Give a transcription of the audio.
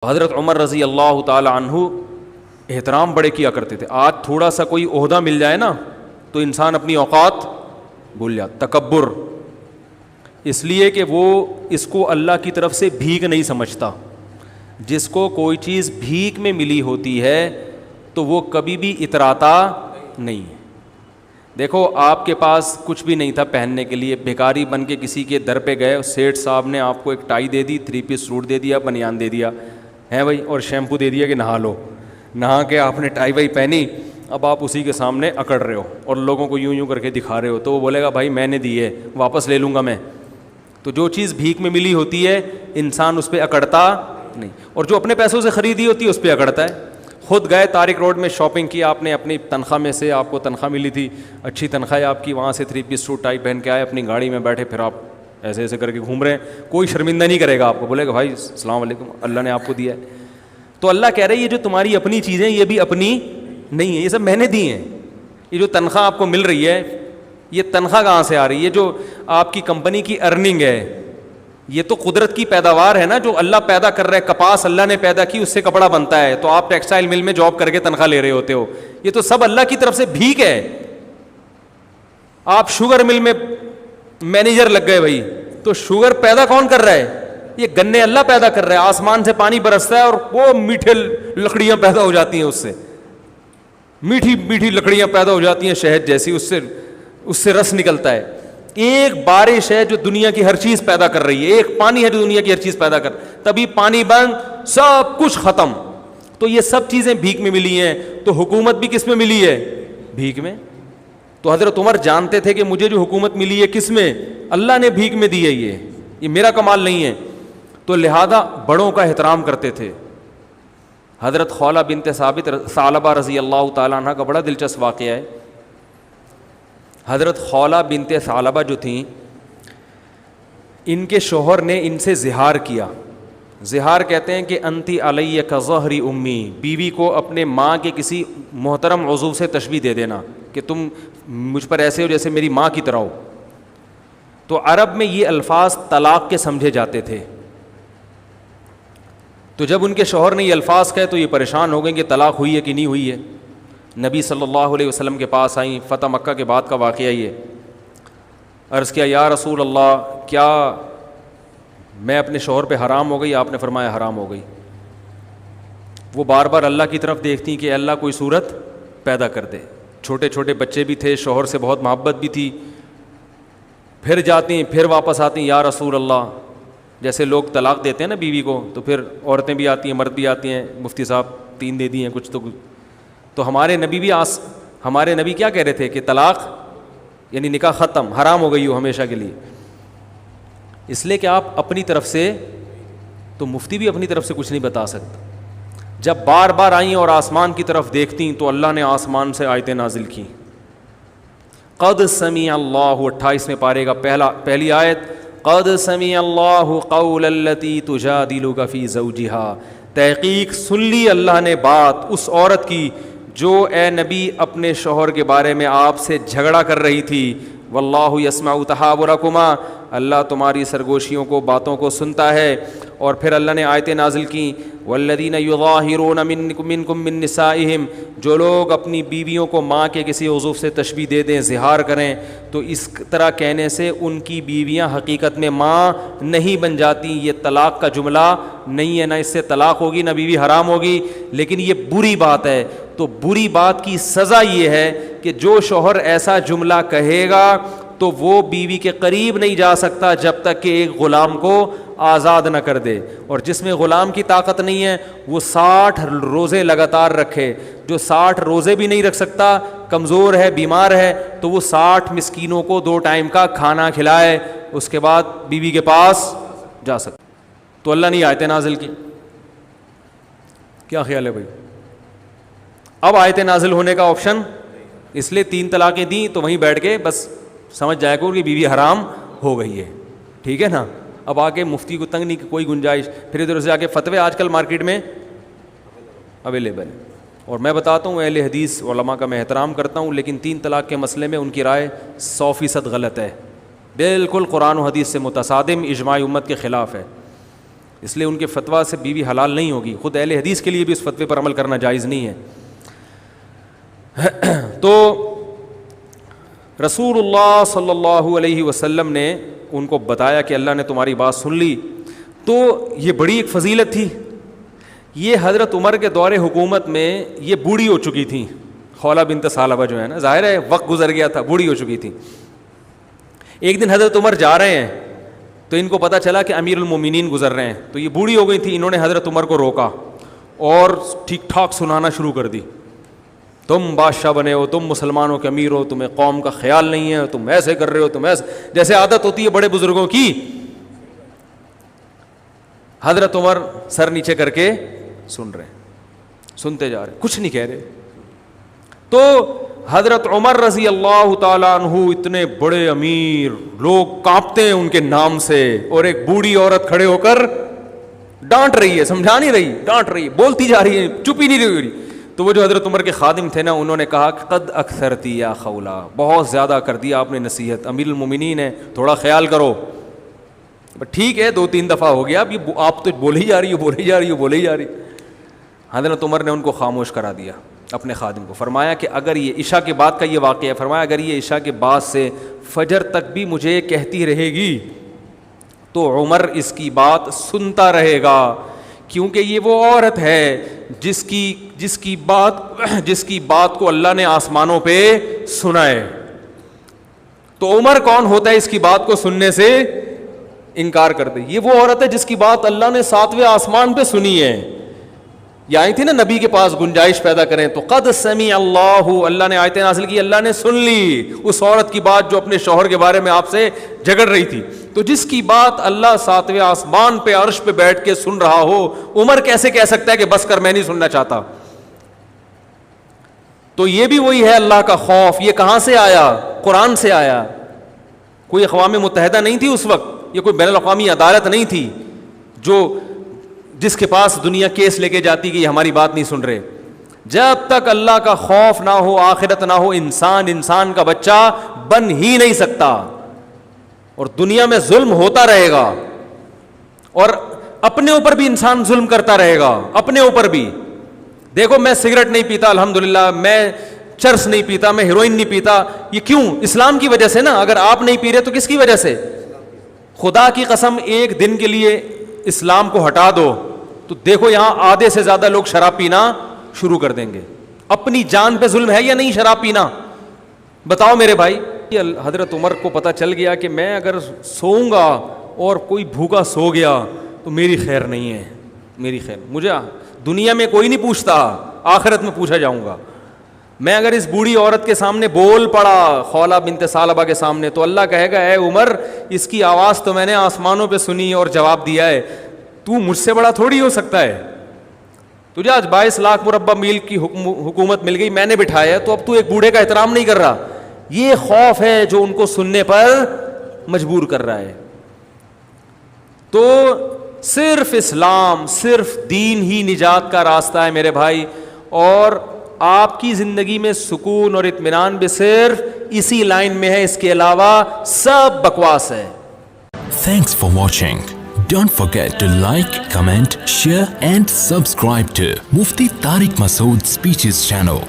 حضرت عمر رضی اللہ تعالی عنہ احترام بڑے کیا کرتے تھے. آج تھوڑا سا کوئی عہدہ مل جائے نا تو انسان اپنی اوقات بھول جاتا. تکبر اس لیے کہ وہ اس کو اللہ کی طرف سے بھیک نہیں سمجھتا. جس کو کوئی چیز بھیک میں ملی ہوتی ہے تو وہ کبھی بھی اتراتا نہیں ہے. دیکھو آپ کے پاس کچھ بھی نہیں تھا پہننے کے لیے, بھکاری بن کے کسی کے در پہ گئے, سیٹھ صاحب نے آپ کو ایک ٹائی دے دی, 3 پیس سوٹ دے دیا, بنیان دے دیا ہے بھائی, اور شیمپو دے دیا کہ نہا لو. نہا کے آپ نے ٹائی وائی پہنی, اب آپ اسی کے سامنے اکڑ رہے ہو اور لوگوں کو یوں کر کے دکھا رہے ہو, تو وہ بولے گا بھائی میں نے دی ہے, واپس لے لوں گا میں. تو جو چیز بھیک میں ملی ہوتی ہے انسان اس پہ اکڑتا نہیں, اور جو اپنے پیسوں سے خریدی ہوتی ہے اس پہ اکڑتا ہے. خود گئے طارق روڈ میں شاپنگ کی آپ نے, اپنی تنخواہ میں سے, آپ کو تنخواہ ملی تھی, اچھی تنخواہ ہے آپ کی, وہاں سے 3 پیس سوٹ ٹائی پہن کے آئے, اپنی گاڑی میں بیٹھے, پھر آپ ایسے ایسے کر کے گھوم رہے ہیں. کوئی شرمندہ نہیں کرے گا آپ کو, بولے گا بھائی السلام علیکم, اللہ نے آپ کو دیا ہے. تو اللہ کہہ رہے ہیں یہ جو تمہاری اپنی چیزیں یہ بھی اپنی نہیں ہیں, یہ سب میں نے دی ہیں. یہ جو تنخواہ آپ کو مل رہی ہے یہ تنخواہ کہاں سے آ رہی ہے؟ یہ جو آپ کی کمپنی کی ارننگ ہے یہ تو قدرت کی پیداوار ہے نا, جو اللہ پیدا کر رہا ہے. کپاس اللہ نے پیدا کی, اس سے کپڑا بنتا ہے, تو آپ ٹیکسٹائل مل میں جاب کر کے تنخواہ لے رہے ہوتے ہو. یہ تو سب اللہ کی طرف سے بھیک ہے. آپ شوگر مل میں مینیجر لگ گئے بھائی, تو شوگر پیدا کون کر رہا ہے؟ یہ گنے اللہ پیدا کر رہا ہے. آسمان سے پانی برستا ہے اور وہ میٹھے لکڑیاں پیدا ہو جاتی ہیں, اس سے میٹھی میٹھی لکڑیاں پیدا ہو جاتی ہیں شہد جیسی, اس سے رس نکلتا ہے. ایک بارش ہے جو دنیا کی ہر چیز پیدا کر رہی ہے, ایک پانی ہے جو دنیا کی ہر چیز پیدا کر, تبھی پانی بند, سب کچھ ختم. تو یہ سب چیزیں بھیک میں ملی ہیں. تو حکومت بھی کس میں ملی ہے؟ بھیک میں. تو حضرت عمر جانتے تھے کہ مجھے جو حکومت ملی ہے کس میں؟ اللہ نے بھیک میں دی ہے, یہ میرا کمال نہیں ہے. تو لہذا بڑوں کا احترام کرتے تھے. حضرت خولہ بنت ثعلبہ رضی اللہ تعالیٰ عنہ کا بڑا دلچسپ واقعہ ہے. حضرت خولہ بنت ثعلبہ جو تھیں, ان کے شوہر نے ان سے زہار کیا. زہار کہتے ہیں کہ انتی علیہ کظہر امی, بیوی کو اپنے ماں کے کسی محترم عضو سے تشبیہ دے دینا کہ تم مجھ پر ایسے ہو جیسے میری ماں کی طرح ہو. تو عرب میں یہ الفاظ طلاق کے سمجھے جاتے تھے. تو جب ان کے شوہر نے یہ الفاظ کہے تو یہ پریشان ہو گئے کہ طلاق ہوئی ہے کہ نہیں ہوئی ہے. نبی صلی اللہ علیہ وسلم کے پاس آئیں, فتح مکہ کے بعد کا واقعہ یہ. عرض کیا یا رسول اللہ, کیا میں اپنے شوہر پہ حرام ہو گئی؟ آپ نے فرمایا حرام ہو گئی. وہ بار بار اللہ کی طرف دیکھتی کہ اللہ کوئی صورت پیدا کر دے. چھوٹے چھوٹے بچے بھی تھے, شوہر سے بہت محبت بھی تھی. پھر جاتی ہیں, پھر واپس آتی ہیں, یا رسول اللہ. جیسے لوگ طلاق دیتے ہیں نا بیوی کو, تو پھر عورتیں بھی آتی ہیں, مرد بھی آتی ہیں, مفتی صاحب 3 دے دی ہیں کچھ. تو ہمارے نبی کیا کہہ رہے تھے کہ طلاق یعنی نکاح ختم, حرام ہو گئی ہو ہمیشہ کے لیے. اس لیے کہ آپ اپنی طرف سے, تو مفتی بھی اپنی طرف سے کچھ نہیں بتا سکتا. جب بار بار آئیں اور آسمان کی طرف دیکھتیں تو اللہ نے آسمان سے آیتیں نازل کی. قد سمع اللہ, 28ویں پارے کا پہلی آیت, قد سمع اللہ قول التی تجادلک فی زوجہا, تحقیق سن لی اللہ نے بات اس عورت کی جو اے نبی اپنے شوہر کے بارے میں آپ سے جھگڑا کر رہی تھی. واللہ یسمع تحاورکما, اللہ تمہاری سرگوشیوں کو, باتوں کو سنتا ہے. اور پھر اللہ نے آیتیں نازل کی, والذین یظاہرون منکم من نسائہم, جو لوگ اپنی بیویوں کو ماں کے کسی عضو سے تشبیہ دے دیں, زہار کریں, تو اس طرح کہنے سے ان کی بیویاں حقیقت میں ماں نہیں بن جاتی. یہ طلاق کا جملہ نہیں ہے, نہ اس سے طلاق ہوگی نہ بیوی حرام ہوگی, لیکن یہ بری بات ہے. تو بری بات کی سزا یہ ہے کہ جو شوہر ایسا جملہ کہے گا تو وہ بیوی کے قریب نہیں جا سکتا جب تک کہ ایک غلام کو آزاد نہ کر دے. اور جس میں غلام کی طاقت نہیں ہے وہ 60 روزے لگاتار رکھے. جو 60 روزے بھی نہیں رکھ سکتا, کمزور ہے, بیمار ہے, تو وہ 60 مسکینوں کو 2 ٹائم کا کھانا کھلائے, اس کے بعد بیوی کے پاس جا سکتا. تو اللہ نے آیتیں نازل کی. کیا خیال ہے بھائی؟ اب آیتیں نازل ہونے کا آپشن, اس لیے 3 طلاقیں دیں تو وہیں بیٹھ کے بس سمجھ جائے گا کہ بیوی حرام ہو گئی ہے. ٹھیک ہے نا؟ اب آگے مفتی کو تنگ نہیں کوئی گنجائش, پھر ادھر سے آگے فتوے آج کل مارکیٹ میں اویلیبل ہے. اور میں بتاتا ہوں اہل حدیث علماء کا میں احترام کرتا ہوں, لیکن 3 طلاق کے مسئلے میں ان کی رائے 100% غلط ہے, بالکل قرآن و حدیث سے متصادم, اجماع امت کے خلاف ہے. اس لیے ان کے فتویٰ سے بیوی حلال نہیں ہوگی. خود اہل حدیث کے لیے بھی اس فتوے پر عمل کرنا جائز نہیں ہے. تو رسول اللہ صلی اللہ علیہ وسلم نے ان کو بتایا کہ اللہ نے تمہاری بات سن لی. تو یہ بڑی ایک فضیلت تھی. یہ حضرت عمر کے دور حکومت میں یہ بوڑھی ہو چکی تھیں, خولہ بنت ثعلبہ جو ہے نا, ظاہر ہے وقت گزر گیا تھا, بوڑھی ہو چکی تھیں. ایک دن حضرت عمر جا رہے ہیں تو ان کو پتہ چلا کہ امیر المومنین گزر رہے ہیں, تو یہ بوڑھی ہو گئی تھی. انہوں نے حضرت عمر کو روکا اور ٹھیک ٹھاک سنانا شروع کر دی. تم بادشاہ بنے ہو, تم مسلمانوں کے امیر ہو, تمہیں قوم کا خیال نہیں ہے, تم ایسے کر رہے ہو, تم ایسے, جیسے عادت ہوتی ہے بڑے بزرگوں کی. حضرت عمر سر نیچے کر کے سن رہے ہیں, سنتے جا رہے ہیں, کچھ نہیں کہہ رہے. تو حضرت عمر رضی اللہ تعالیٰ عنہ اتنے بڑے امیر, لوگ کانپتے ہیں ان کے نام سے, اور ایک بوڑھی عورت کھڑے ہو کر ڈانٹ رہی ہے, سمجھا نہیں رہی, ڈانٹ رہی ہے, بولتی جا رہی ہے, چپ ہی نہیں رہی. تو وہ جو حضرت عمر کے خادم تھے نا, انہوں نے کہا کہ قد اکثرتی یا خولا, بہت زیادہ کر دیا آپ نے نصیحت, امیر المومنین ہے, تھوڑا خیال کرو. ٹھیک ہے 2-3 دفعہ ہو گیا, اب یہ آپ تو بولی جا رہی ہو, بولی جا رہی ہو, بولی جا رہی. حضرت عمر نے ان کو خاموش کرا دیا, اپنے خادم کو. فرمایا کہ اگر یہ عشاء کے بعد کا یہ واقعہ ہے, فرمایا اگر یہ عشاء کے بعد سے فجر تک بھی مجھے کہتی رہے گی تو عمر اس کی بات سنتا رہے گا, کیونکہ یہ وہ عورت ہے جس کی بات کو اللہ نے آسمانوں پہ سنا ہے. تو عمر کون ہوتا ہے اس کی بات کو سننے سے انکار کر دے؟ یہ وہ عورت ہے جس کی بات اللہ نے 7ویں آسمان پہ سنی ہے. یہ آئی تھی نا نبی کے پاس گنجائش پیدا کریں, تو قد سمع اللہ, اللہ نے آیتیں نازل کی, اللہ نے سن لی اس عورت کی بات جو اپنے شوہر کے بارے میں آپ سے جھگڑ رہی تھی. تو جس کی بات اللہ 7ویں آسمان پہ عرش پہ بیٹھ کے سن رہا ہو, عمر کیسے کہہ سکتا ہے کہ بس کر, میں نہیں سننا چاہتا. تو یہ بھی وہی ہے اللہ کا خوف. یہ کہاں سے آیا؟ قرآن سے آیا. کوئی اقوام متحدہ نہیں تھی اس وقت, یہ کوئی بین الاقوامی عدالت نہیں تھی جس کے پاس دنیا کیس لے کے جاتی کہ یہ ہماری بات نہیں سن رہے. جب تک اللہ کا خوف نہ ہو, آخرت نہ ہو, انسان کا بچہ بن ہی نہیں سکتا. اور دنیا میں ظلم ہوتا رہے گا, اور اپنے اوپر بھی انسان ظلم کرتا رہے گا, اپنے اوپر بھی. دیکھو میں سگریٹ نہیں پیتا الحمدللہ, میں چرس نہیں پیتا, میں ہیروئن نہیں پیتا. یہ کیوں؟ اسلام کی وجہ سے نا. اگر آپ نہیں پی رہے تو کس کی وجہ سے؟ خدا کی قسم ایک دن کے لیے اسلام کو ہٹا دو تو دیکھو یہاں آدھے سے زیادہ لوگ شراب پینا شروع کر دیں گے. اپنی جان پہ ظلم ہے یا نہیں شراب پینا؟ بتاؤ میرے بھائی. حضرت عمر کو پتہ چل گیا کہ میں اگر سوؤں گا اور کوئی بھوکا سو گیا تو میری خیر نہیں ہے, میری خیر, مجھے دنیا میں کوئی نہیں پوچھتا, آخرت میں پوچھا جاؤں گا. میں اگر اس بوڑھی عورت کے سامنے بول پڑا, خولہ بنت ثعلبہ کے سامنے, تو اللہ کہے گا اے عمر اس کی آواز تو میں نے آسمانوں پہ سنی اور جواب دیا ہے, تو مجھ سے بڑا تھوڑی ہو سکتا ہے. تجھے آج 22 لاکھ مربع میل کی حکومت مل گئی, میں نے بٹھایا ہے, تو اب تو ایک بوڑھے کا احترام نہیں کر رہا. یہ خوف ہے جو ان کو سننے پر مجبور کر رہا ہے. تو صرف اسلام, صرف دین ہی نجات کا راستہ ہے میرے بھائی, اور آپ کی زندگی میں سکون اور اطمینان بھی صرف اسی لائن میں ہے, اس کے علاوہ سب بکواس ہے. Thanks for watching. Don't forget to like, comment, share and subscribe to Mufti Tariq Masood Speeches channel.